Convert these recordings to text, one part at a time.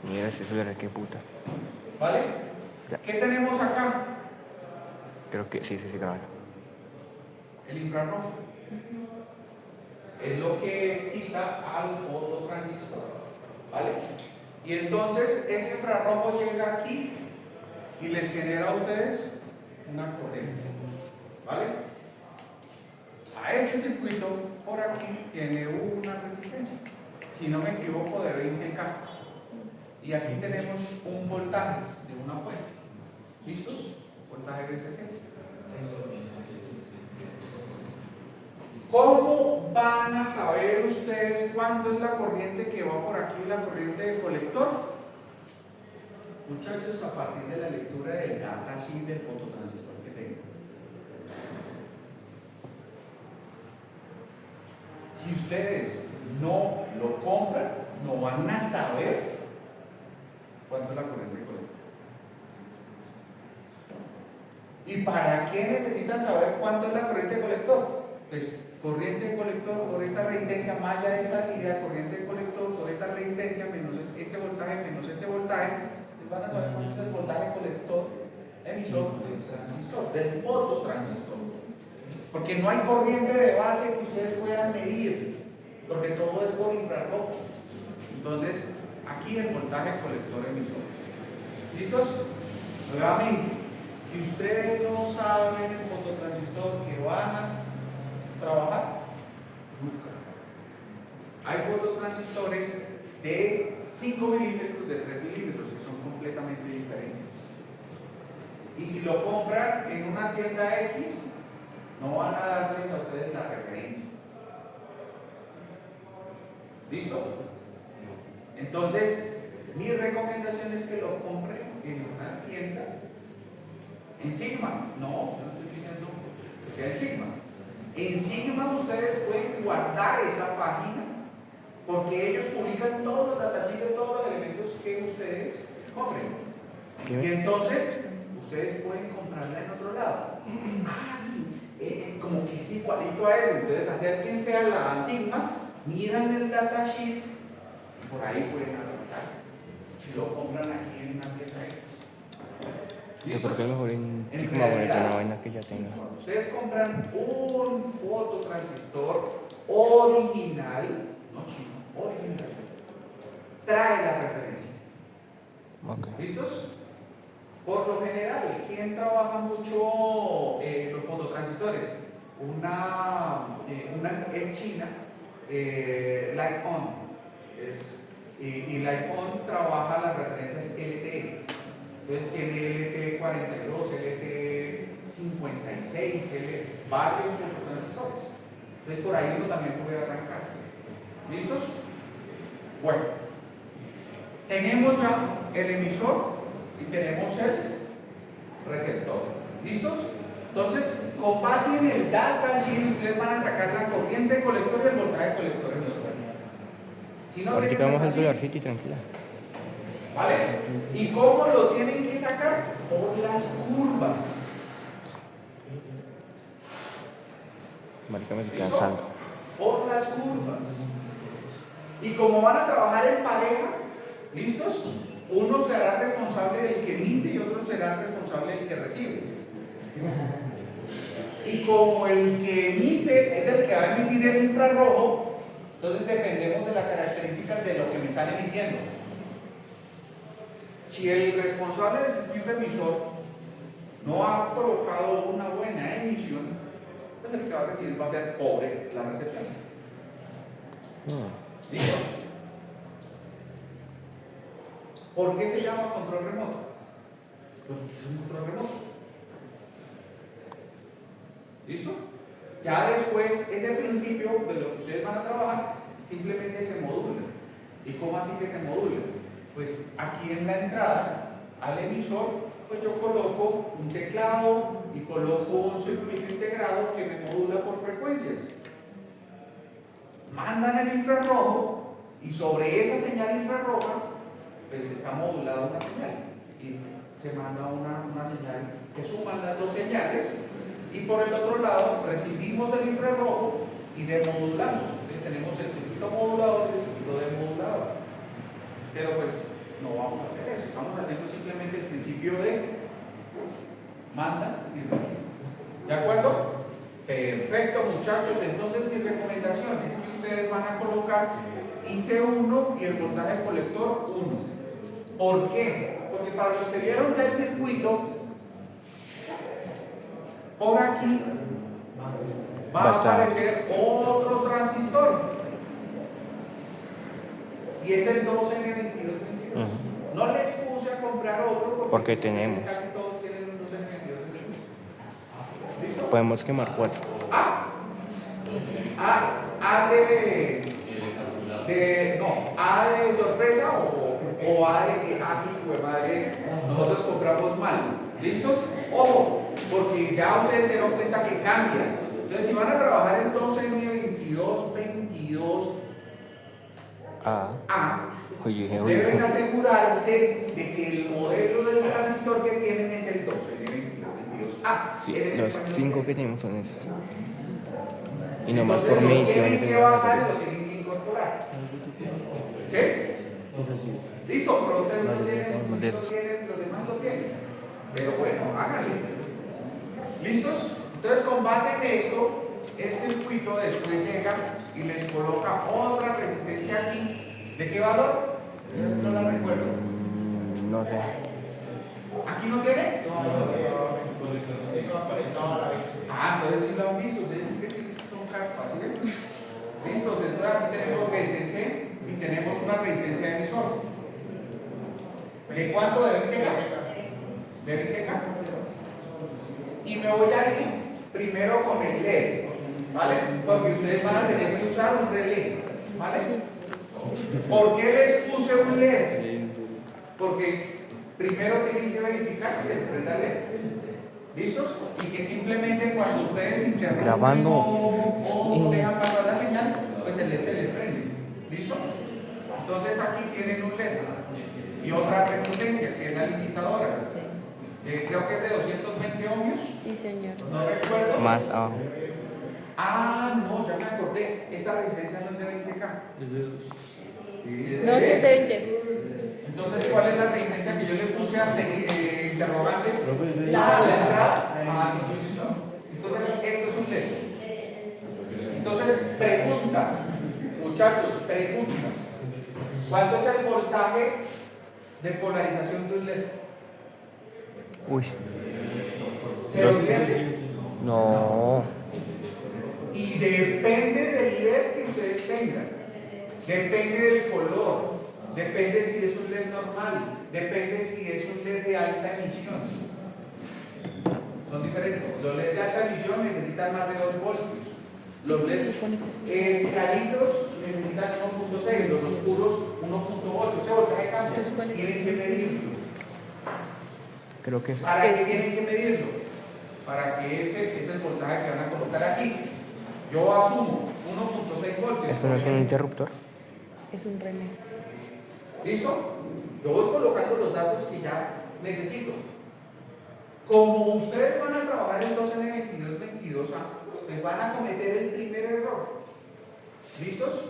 Mira ese celular, qué puta. ¿Vale? Ya. ¿Qué tenemos acá? Creo que sí, claro. El infrarrojo. Es lo que excita al fototransistor. ¿Vale? Y entonces ese infrarrojo llega aquí y les genera a ustedes una corriente. ¿Vale? A este circuito por aquí tiene una resistencia, si no me equivoco, de 20K. Y aquí tenemos un voltaje de una fuente. ¿Listos? Voltaje VCC. ¿Cómo van a saber ustedes cuándo es la corriente que va por aquí, la corriente del colector? Muchachos, a partir de la lectura del datasheet del fototransistor que tengo. Si ustedes no lo compran, no van a saber cuánto es la corriente de colector. ¿Y para qué necesitan saber cuánto es la corriente de colector? Pues corriente de colector por esta resistencia, malla de salida, corriente de colector por esta resistencia menos este voltaje menos este voltaje, pues van a saber cuánto es el voltaje colector emisor del transistor, del fototransistor. Porque no hay corriente de base que ustedes puedan medir, porque todo es por infrarrojo. Entonces, aquí el voltaje colector emisor. ¿Listos? Nuevamente, si ustedes no saben el fototransistor que van a trabajar, nunca. Hay fototransistores de 5 milímetros, de 3 milímetros, que son completamente diferentes. Y si lo compran en una tienda X, no van a darles a ustedes la referencia. ¿Listo? Entonces, mi recomendación es que lo compren en una tienda en Sigma. No, yo no estoy diciendo que sea en Sigma. En Sigma ustedes pueden guardar esa página porque ellos publican todos los datasheets de todos los elementos que ustedes compren. Y entonces, ustedes pueden comprarla en otro lado. Como que es igualito a eso. Entonces, acérquense a la Sigma, miran el datasheet, por ahí pueden adaptar. Si lo compran aquí en una pieza X. Yo creo que es mejor en Sigma que una vaina que ya tenga. Ustedes compran un fototransistor original, no chino, original. Trae la referencia. Okay. ¿Listos? Por lo general, ¿quién trabaja mucho los fototransistores? Una es china, LightOn. Y LightOn trabaja las referencias LTE. Entonces tiene LT42, LT56, varios fototransistores. Entonces por ahí uno también puede arrancar. ¿Listos? Bueno, tenemos ya el emisor y tenemos el receptor. ¿Listos? Entonces, con base en el datasheet, ustedes van a sacar la corriente colector y el voltaje colector emisor. Si no, ahorita vamos al celularcito y tranquila. ¿Vale? ¿Y cómo lo tienen que sacar? Por las curvas. Marica, me estoy cansando. Por las curvas. Y como van a trabajar en pareja, ¿listos? Uno será responsable del que emite y otro será responsable del que recibe. Y como el que emite es el que va a emitir el infrarrojo, entonces dependemos de las características de lo que me están emitiendo. Si el responsable del circuito emisor no ha provocado una buena emisión, pues el que va a recibir va a ser pobre la recepción. ¿Listo? ¿Por qué se llama control remoto? Pues porque es un control remoto. ¿Listo? Ya después, ese principio de lo que ustedes van a trabajar, simplemente se modula. ¿Y cómo así que se modula? Pues aquí en la entrada al emisor, pues yo coloco un teclado y coloco un circuito integrado que me modula por frecuencias. Mandan el infrarrojo y sobre esa señal infrarroja pues está modulada una señal y se manda una señal, se suman las dos señales y por el otro lado recibimos el infrarrojo y demodulamos. Entonces tenemos el circuito modulador y el circuito demodulador. Pero pues no muchachos, entonces mi recomendación es que ustedes van a colocar IC1 y el voltaje colector 1. ¿Por qué? Porque para los que vieron ya el circuito, por aquí va a aparecer otro transistor. Y es el 2N2222. No les puse a comprar otro porque tenemos. Casi todos tienen un 2N2222. ¿Listo? Podemos quemar 4. A de sorpresa o A de que madre, nosotros compramos mal. ¿Listos? Ojo, porque ya ustedes se dieron cuenta que cambia. Entonces, si van a trabajar el 2N2222 deben asegurarse de que el modelo del transistor que tienen es el 2N2222A. Sí, los 5 que tenemos son esos. Y nomás por mediciones. Tienen que bajar y lo tienen que incorporar. ¿Sí? Listo, pero ustedes no tienen, los demás lo tienen. Pero bueno, háganle. ¿Listos? Entonces, con base en esto, el circuito después llega y les coloca otra resistencia aquí. ¿De qué valor? Yo no la recuerdo. No sé. ¿Aquí no tiene? Entonces sí lo han visto. Ustedes sí que son caspas, ¿sí? Listos, entonces aquí tenemos BCC y tenemos una resistencia de emisor. ¿De cuánto? ¿De 20K? ¿De 20K? Y me voy a ir primero con el LED, ¿vale? Porque ustedes van a tener que usar un relé, ¿vale? ¿Por qué les puse un LED? Porque primero tienen que verificar que se les prenda el LED. ¿Listos? Y que simplemente cuando ustedes interrumpen o dejan pasar la señal, pues el LED se les prende. ¿Listo? Entonces aquí tienen un LED y otra resistencia, que es la limitadora. Creo que es de 220 ohmios. Sí, señor. No recuerdo. Más abajo. No, ya me acordé. Esta resistencia no es de 20K. No, sí es de 20. Entonces, ¿cuál es la resistencia que yo le puse a interrogante? La entrada. Entonces, esto es un LED. Entonces, pregunta, muchachos, pregunta. ¿Cuánto es el voltaje de polarización de un LED? Uy. ¿Se lo entiende? No. Y depende del LED que ustedes tengan. Depende del color. Depende si es un LED normal. Depende si es un LED de alta emisión. Son diferentes. Los LED de alta emisión necesitan más de 2 voltios. Los LED claritos necesitan 1.6. Los oscuros 1.8. Ese voltaje cambia. Tienen que medirlo. Creo que es. ¿Para qué tienen que medirlo? Para que ese es el voltaje que van a colocar aquí. Yo asumo 1.6 voltios. ¿Esto no es un interruptor? Es un relé. ¿Listo? Yo voy colocando los datos que ya necesito. Como ustedes van a trabajar en 2N2222A, les van a cometer el primer error. ¿Listos?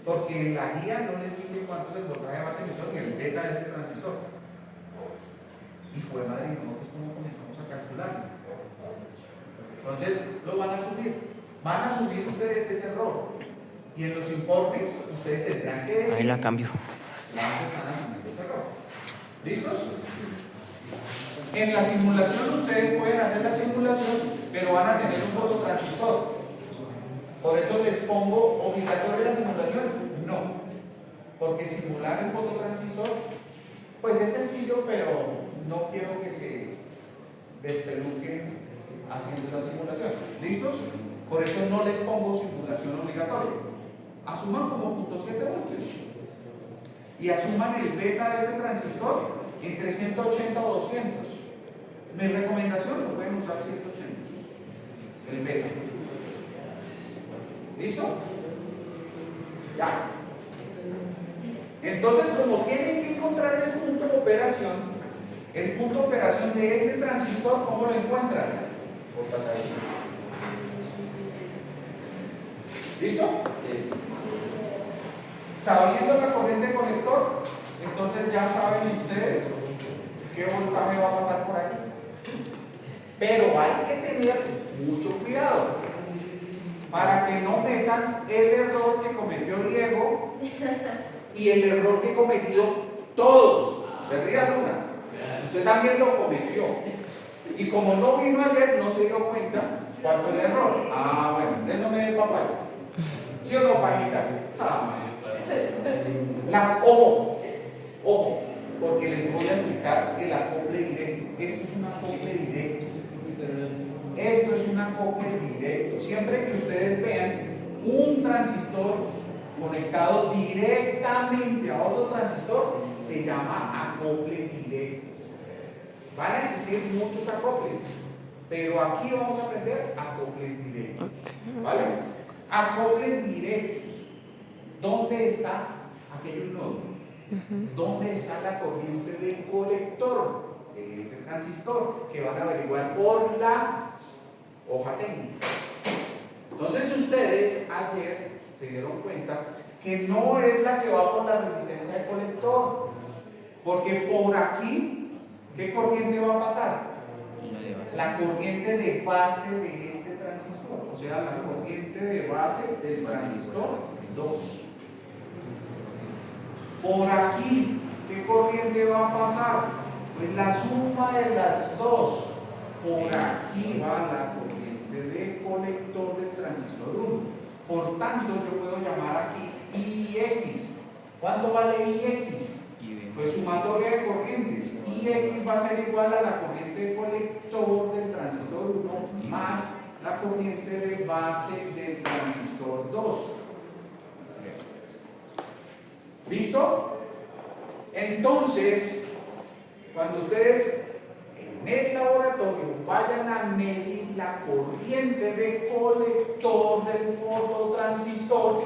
Porque la guía no les dice cuánto es el voltaje de base emisor ni el beta de este transistor. Hijo de madre, nosotros cómo comenzamos a calcularlo. Entonces lo van a subir. Van a subir ustedes ese error. Y en los informes ustedes tendrán que decir. Ahí la cambio. ¿Cuánto están asumiendo ese error? ¿Listos? En la simulación ustedes pueden hacer la simulación, pero van a tener un fototransistor. Por eso les pongo obligatorio la simulación. No. Porque simular el fototransistor, pues es sencillo, pero no quiero que se despeluquen haciendo la simulación. ¿Listos? Por eso no les pongo simulación obligatoria. Asuman como 0.7 voltios. Y asuman el beta de este transistor entre 180 o 200. Mi recomendación lo pueden usar 180. El beta. ¿Listo? Ya. Entonces, como tienen que encontrar el punto de operación, el punto de operación de ese transistor, ¿cómo lo encuentran? Por pantalla. ¿Listo? Sabiendo la corriente colector, entonces ya saben ustedes qué voltaje va a pasar por ahí. Pero hay que tener mucho cuidado. para que no metan el error que cometió Diego y el error que cometió todos. Se ría Luna. Usted también lo cometió. Y como no vino ayer, no se dio cuenta cuál fue el error. Ah, bueno, entonces no me dé papaya. ¿Sí o no, Paquita? Ojo, porque les voy a explicar el acople directo. Esto es un acople directo. Esto es un acople directo. Siempre que ustedes vean un transistor conectado directamente a otro transistor, se llama acople directo. Van a existir muchos acoples, pero aquí vamos a aprender acoples directos. ¿Vale? Acoples directos. ¿Dónde está aquel nodo? ¿Dónde está la corriente del colector de este transistor? Que van a averiguar por la hoja técnica. Entonces ustedes ayer se dieron cuenta que no es la que va por la resistencia del colector, porque por aquí, ¿qué corriente va a pasar? La corriente de base de este transistor, o sea, la corriente de base del transistor 2. Por aquí, ¿qué corriente va a pasar? Pues la suma de las dos. Por aquí va la corriente de colector del transistor 1. Por tanto, yo puedo llamar aquí IX. ¿Cuánto vale IX? Pues sumatoria de corrientes. IX va a ser igual a la corriente de colector del transistor 1 más la corriente de base del transistor 2. ¿Listo? Entonces, cuando ustedes en el laboratorio vayan a medir la corriente de colector del fototransistor,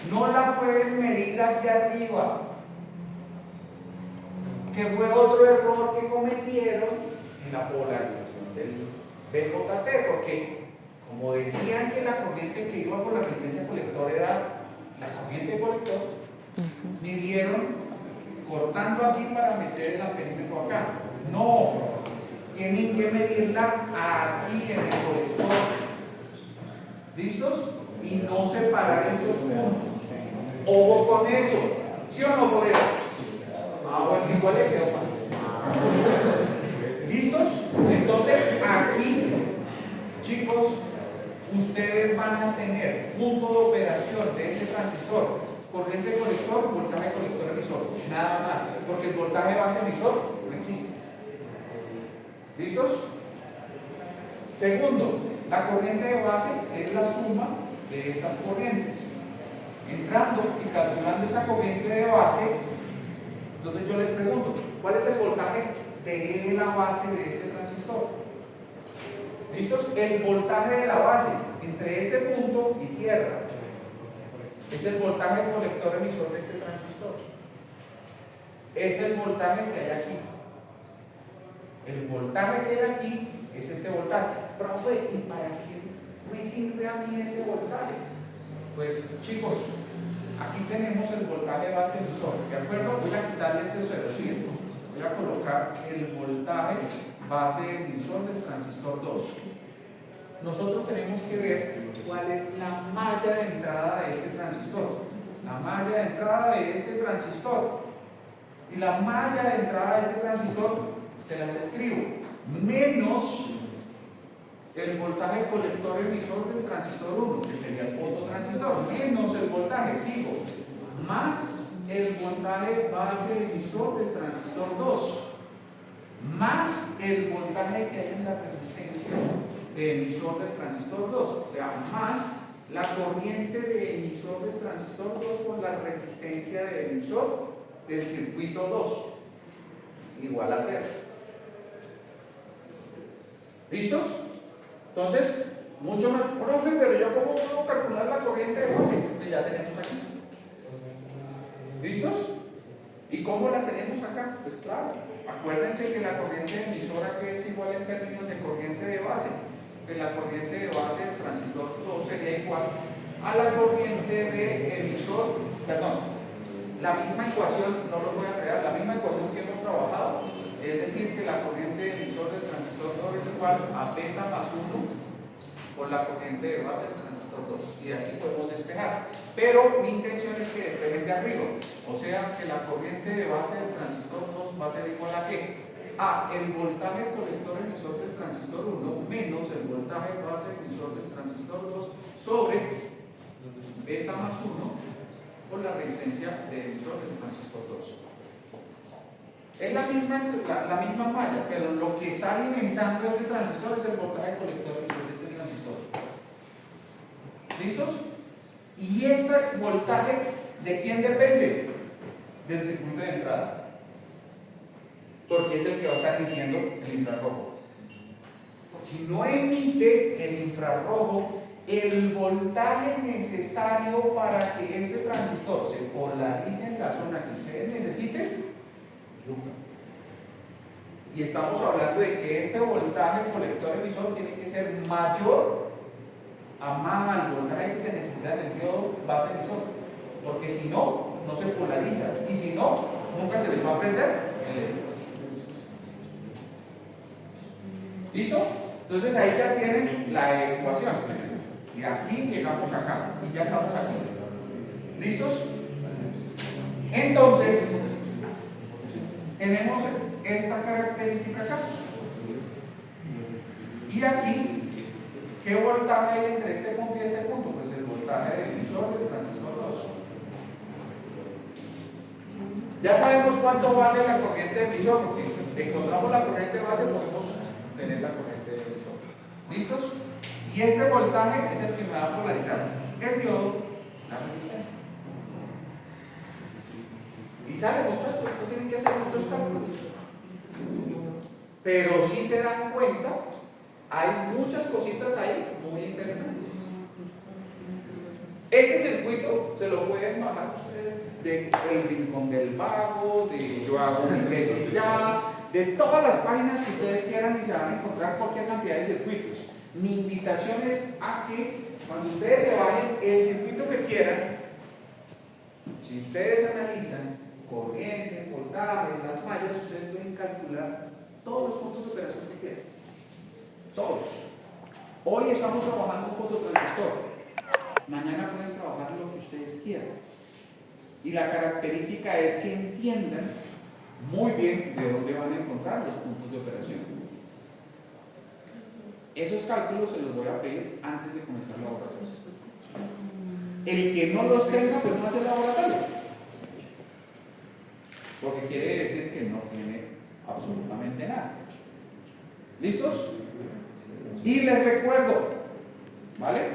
no la pueden medir aquí arriba, que fue otro error que cometieron en la polarización del BJT, porque como decían que la corriente que iba por la resistencia colector era la corriente de colector, midieron cortando aquí para meter el amperímetro acá. No, tienen que medirla aquí en el colector. ¿Listos? Y no separar estos puntos. Ojo con eso. ¿Sí o no, por eso? Ah, bueno, igual le quedó mal. ¿Listos? Entonces, aquí, chicos, ustedes van a tener punto de operación de ese transistor. Corriente colector, voltaje colector emisor, nada más, porque el voltaje base emisor no existe. ¿Listos? Segundo, la corriente de base es la suma de estas corrientes. Entrando y calculando esta corriente de base, entonces yo les pregunto, ¿cuál es el voltaje de la base de este transistor? ¿Listos? El voltaje de la base entre este punto y tierra es el voltaje colector emisor de este transistor. Es el voltaje que hay aquí. El voltaje que hay aquí es este voltaje. Profe, ¿y para qué me sirve a mí ese voltaje? Pues chicos, aquí tenemos el voltaje base emisor. ¿De acuerdo? Voy a quitarle este 0,7. Voy a colocar el voltaje base emisor del transistor 2. Nosotros tenemos que ver cuál es la malla de entrada de este transistor. La malla de entrada de este transistor. Y la malla de entrada de este transistor se las escribo. Menos el voltaje colector emisor del transistor 1, que sería el fototransistor. Menos el voltaje, sigo. Más el voltaje base emisor del transistor 2. Más el voltaje que hay en la resistencia de emisor del transistor 2, o sea, más la corriente de emisor del transistor 2 por la resistencia de emisor del circuito 2, igual a 0. ¿Listos? Entonces, mucho más, profe, pero yo cómo puedo calcular la corriente de base que ya tenemos aquí. ¿Listos? ¿Y cómo la tenemos acá? Pues claro, acuérdense que la corriente emisora que es igual en términos de corriente de base, que la corriente de base del transistor 2 sería igual a la corriente de emisor, perdón, la misma ecuación, no lo voy a crear, la misma ecuación que hemos trabajado, es decir, que la corriente de emisor del transistor 2 es igual a beta más 1 por la corriente de base del transistor 2. Y de aquí podemos despejar. Pero mi intención es que despejen de arriba. O sea que la corriente de base del transistor 2 va a ser igual a ¿qué? A el voltaje colector emisor del transistor 1 menos el voltaje base emisor del transistor 2 sobre beta más 1 por la resistencia de emisor del transistor 2. Es la misma malla, pero lo que está alimentando este transistor es el voltaje colector emisor de este transistor. ¿Listos? ¿Y este voltaje de quién depende? Del circuito de entrada. Porque es el que va a estar emitiendo el infrarrojo. Si no emite el infrarrojo, el voltaje necesario para que este transistor se polarice en la zona que ustedes necesiten, nunca. Y estamos hablando de que este voltaje colector emisor tiene que ser mayor al voltaje que se necesita en el diodo base emisor. Porque si no, no se polariza. Y si no, nunca se les va a prender el LED. ¿Listo? Entonces ahí ya tienen la ecuación. Y aquí llegamos acá y ya estamos aquí. ¿Listos? Entonces, tenemos esta característica acá. Y aquí, ¿qué voltaje hay entre este punto y este punto? Pues el voltaje del emisor del transistor 2. Ya sabemos cuánto vale la corriente de emisor, porque encontramos la corriente base, podemos tener la corriente de emisor. ¿Listos? Y este voltaje es el que me va a polarizar el diodo, la resistencia. Y sale, muchachos, no tienen que hacer muchos cálculos. Pero si se dan cuenta, hay muchas cositas ahí muy interesantes. Este circuito se lo pueden bajar ustedes del Rincón del Vago, de Yo Hago Mil Veces Ya, de todas las páginas que ustedes quieran y se van a encontrar cualquier cantidad de circuitos. Mi invitación es a que cuando ustedes se bajen el circuito que quieran, si ustedes analizan corrientes, voltajes, las mallas, ustedes pueden calcular todos los puntos de operación que quieran. Todos. Hoy estamos trabajando un fototransistor. Mañana pueden trabajar lo que ustedes quieran. Y la característica es que entiendan muy bien de dónde van a encontrar los puntos de operación. Esos cálculos se los voy a pedir antes de comenzar el laboratorio. El que no los tenga, pues no hace el laboratorio. Porque quiere decir que no tiene absolutamente nada. ¿Listos? Y les recuerdo, ¿vale?